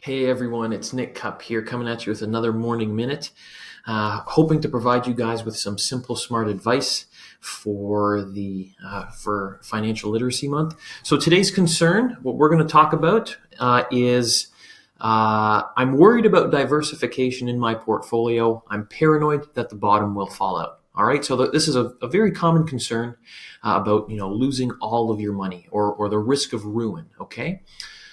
Hey everyone, it's Nick Cup here coming at you with another morning minute, hoping to provide you guys with some simple, smart advice for Financial Literacy Month. So today's concern, what we're going to talk about is I'm worried about diversification in my portfolio. I'm paranoid that the bottom will fall out. All right, so this is a very common concern about losing all of your money or the risk of ruin. Okay,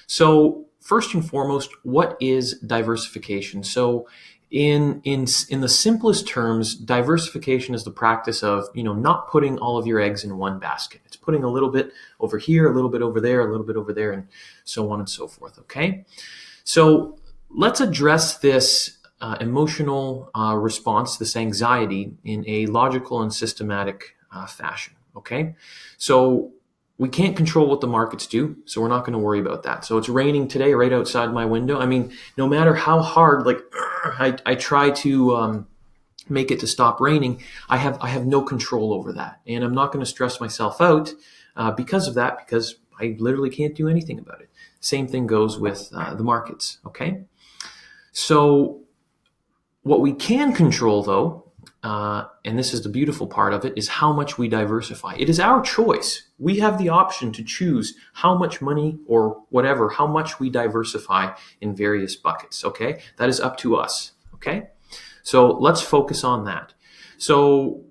so first and foremost, what is diversification? So in the simplest terms, diversification is the practice of not putting all of your eggs in one basket. It's putting a little bit over here, a little bit over there, a little bit over there, and so on and so forth. Okay, so let's address this emotional response, this anxiety, in a logical and systematic fashion. Okay, so we can't control what the markets do, so we're not going to worry about that. So it's raining today right outside my window. I mean, no matter how hard, I try to make it to stop raining, I have no control over that, and I'm not going to stress myself out because of that, because I literally can't do anything about it. Same thing goes with the markets. Okay, so what we can control, though, and this is the beautiful part of it, is how much we diversify. It is our choice. We have the option to choose how much money or whatever, how much we diversify in various buckets. Okay, that is up to us. Okay, so let's focus on that. So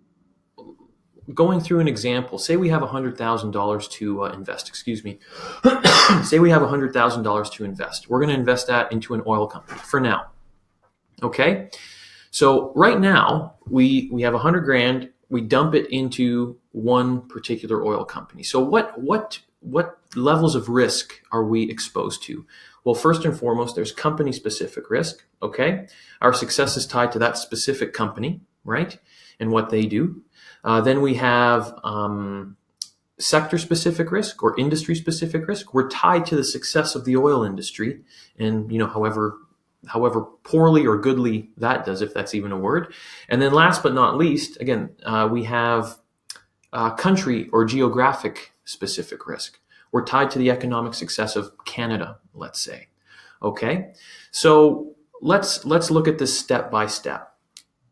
going through an example, say we have $100,000 to invest. Excuse me. Say we have $100,000 to invest. We're going to invest that into an oil company for now. Okay, so right now we have 100 grand. We dump it into one particular oil company. So what levels of risk are we exposed to? Well, first and foremost, there's company specific risk. Okay, our success is tied to that specific company, right, and what they do. Then we have sector specific risk or industry specific risk. We're tied to the success of the oil industry, and however poorly or goodly that does, if that's even a word. And then last but not least, again, we have country or geographic specific risk. We're tied to the economic success of Canada, let's say. Okay, so let's look at this step by step.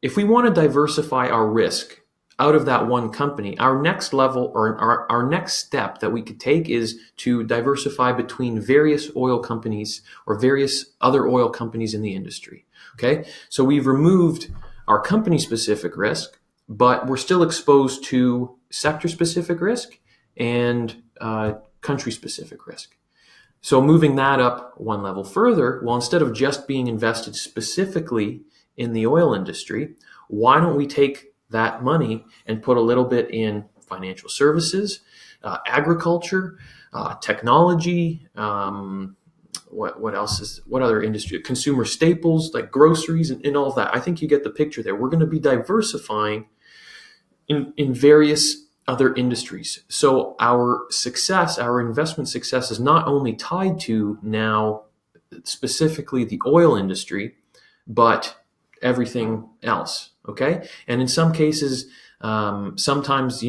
If we want to diversify our risk out of that one company, our next level or our next step that we could take is to diversify between various oil companies or various other oil companies in the industry. Okay, so we've removed our company specific risk, but we're still exposed to sector specific risk and country specific risk. So moving that up one level further, well, instead of just being invested specifically in the oil industry, why don't we take that money and put a little bit in financial services, agriculture, technology, what other industry, consumer staples like groceries and all of that. I think you get the picture there. We're going to be diversifying in various other industries. So our success, our investment success, is not only tied to now specifically the oil industry, but everything else. Okay, and in some cases, sometimes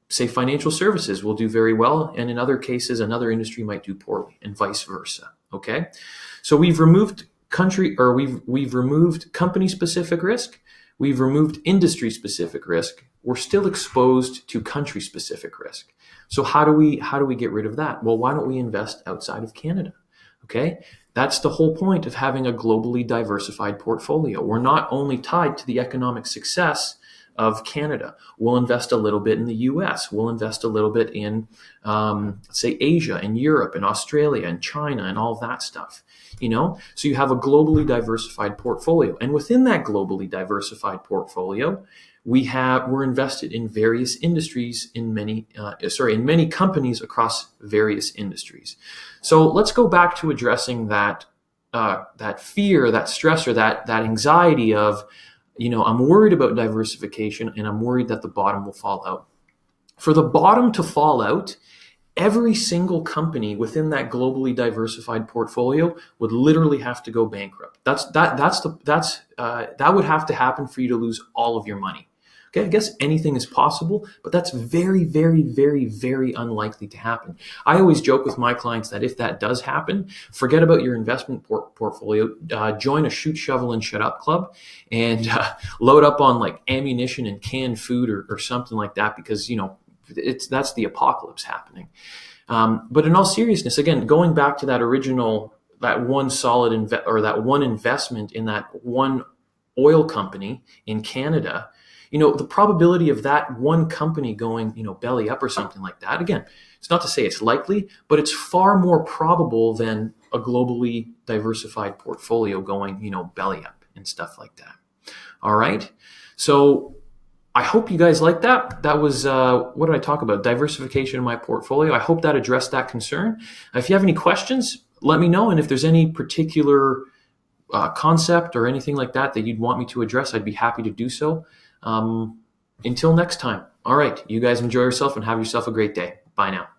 say financial services will do very well, and in other cases, another industry might do poorly, and vice versa. Okay, so we've removed we've removed company specific risk, we've removed industry specific risk. We're still exposed to country specific risk. So how do we get rid of that? Well, why don't we invest outside of Canada? Okay, that's the whole point of having a globally diversified portfolio. We're not only tied to the economic success of Canada. We'll invest a little bit in the US. We'll invest a little bit in, say, Asia and Europe and Australia and China and all of that stuff. So you have a globally diversified portfolio. And within that globally diversified portfolio, we're invested in various industries in many companies across various industries. So let's go back to addressing that fear, that stress, or that anxiety of, I'm worried about diversification and I'm worried that the bottom will fall out. For the bottom to fall out, every single company within that globally diversified portfolio would literally have to go bankrupt. That would have to happen for you to lose all of your money. Okay, I guess anything is possible, but that's very, very, very, very unlikely to happen. I always joke with my clients that if that does happen, forget about your investment portfolio, join a shoot, shovel, and shut up club, and load up on like ammunition and canned food or something like that, because that's the apocalypse happening. But in all seriousness, again, going back to that one investment in that one oil company in Canada, the probability of that one company going, belly up or something like that, again, it's not to say it's likely, but it's far more probable than a globally diversified portfolio going, belly up and stuff like that. All right. So I hope you guys like that. That was, what did I talk about? Diversification in my portfolio. I hope that addressed that concern. If you have any questions, let me know. And if there's any particular concept or anything like that you'd want me to address, I'd be happy to do so. Until next time. All right. You guys enjoy yourself and have yourself a great day. Bye now.